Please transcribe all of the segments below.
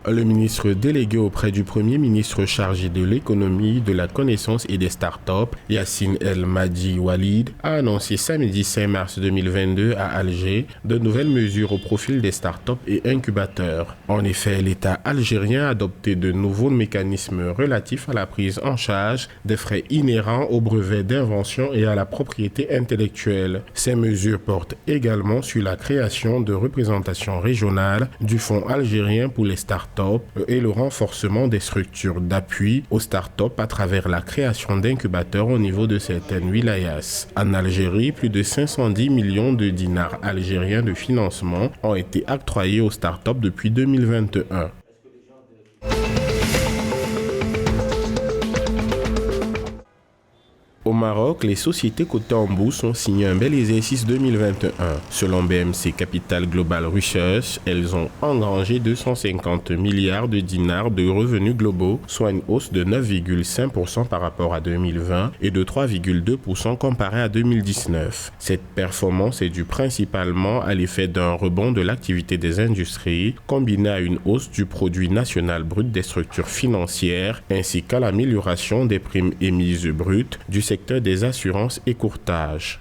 Le ministre délégué auprès du Premier ministre chargé de l'économie, de la connaissance et des startups, Yassine El Madi Walid, a annoncé samedi 5 mars 2022 à Alger de nouvelles mesures au profil des startups et incubateurs. En effet, l'État algérien a adopté de nouveaux mécanismes relatifs à la prise en charge des frais inhérents aux brevets d'invention et à la propriété intellectuelle. Ces mesures portent également sur la création de représentations régionales du Fonds algérien pour les startups et le renforcement des structures d'appui aux startups à travers la création d'incubateurs au niveau de certaines wilayas. En Algérie, plus de 510 millions de dinars algériens de financement ont été octroyés aux startups depuis 2021. Au Maroc, les sociétés cotées en bourse ont signé un bel exercice 2021. Selon BMC Capital Global Research, elles ont engrangé 250 milliards de dinars de revenus globaux, soit une hausse de 9,5% par rapport à 2020 et de 3,2% comparé à 2019. Cette performance est due principalement à l'effet d'un rebond de l'activité des industries, combiné à une hausse du produit national brut des structures financières, ainsi qu'à l'amélioration des primes émises brutes du secteur des assurances et courtage.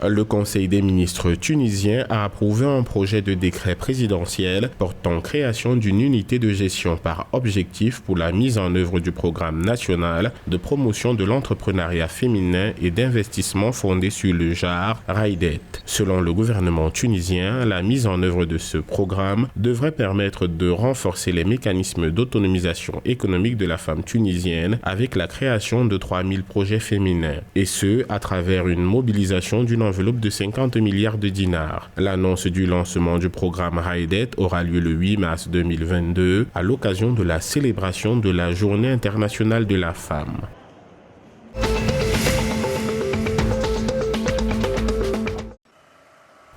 Le Conseil des ministres tunisien a approuvé un projet de décret présidentiel portant création d'une unité de gestion par objectif pour la mise en œuvre du programme national de promotion de l'entrepreneuriat féminin et d'investissement fondé sur le genre RAIDET. Selon le gouvernement tunisien, la mise en œuvre de ce programme devrait permettre de renforcer les mécanismes d'autonomisation économique de la femme tunisienne avec la création de 3000 projets féminins, et ce, à travers une mobilisation d'une enveloppe de 50 milliards de dinars. L'annonce du lancement du programme RAIDET aura lieu le 8 mars 2022 à l'occasion de la célébration de la Journée internationale de la femme.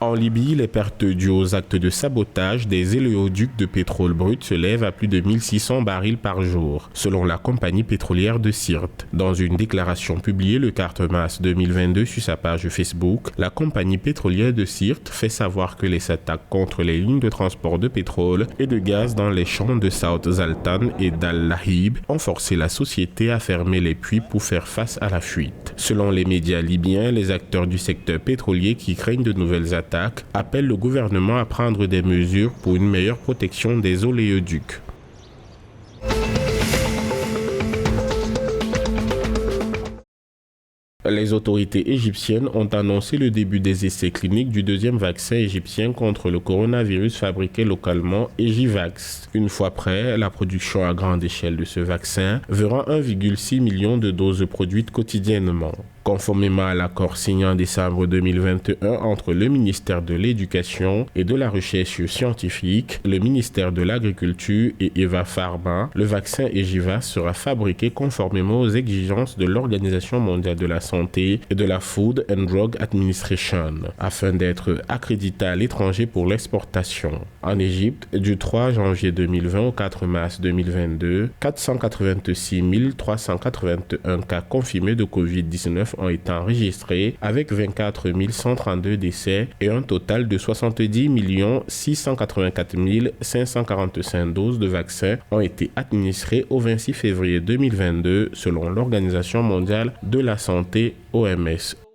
En Libye, les pertes dues aux actes de sabotage des éléoducs de pétrole brut se lèvent à plus de 1600 barils par jour, selon la compagnie pétrolière de Sirte. Dans une déclaration publiée le 4 mars 2022 sur sa page Facebook, la compagnie pétrolière de Sirte fait savoir que les attaques contre les lignes de transport de pétrole et de gaz dans les champs de South Zaltan et d'Al-Lahib ont forcé la société à fermer les puits pour faire face à la fuite. Selon les médias libyens, les acteurs du secteur pétrolier qui craignent de nouvelles attaques appelle le gouvernement à prendre des mesures pour une meilleure protection des oléoducs. Les autorités égyptiennes ont annoncé le début des essais cliniques du deuxième vaccin égyptien contre le coronavirus fabriqué localement Egivax. Une fois prêt, la production à grande échelle de ce vaccin verra 1,6 million de doses produites quotidiennement. Conformément à l'accord signé en décembre 2021 entre le ministère de l'Éducation et de la Recherche scientifique, le ministère de l'Agriculture et Eva Pharma, le vaccin Egivax sera fabriqué conformément aux exigences de l'Organisation mondiale de la santé et de la Food and Drug Administration, afin d'être accrédité à l'étranger pour l'exportation. En Égypte, du 3 janvier 2020 au 4 mars 2022, 486 381 cas confirmés de Covid-19 ont été enregistrés avec 24 132 décès et un total de 70 684 545 doses de vaccins ont été administrées au 26 février 2022 selon l'Organisation mondiale de la santé OMS.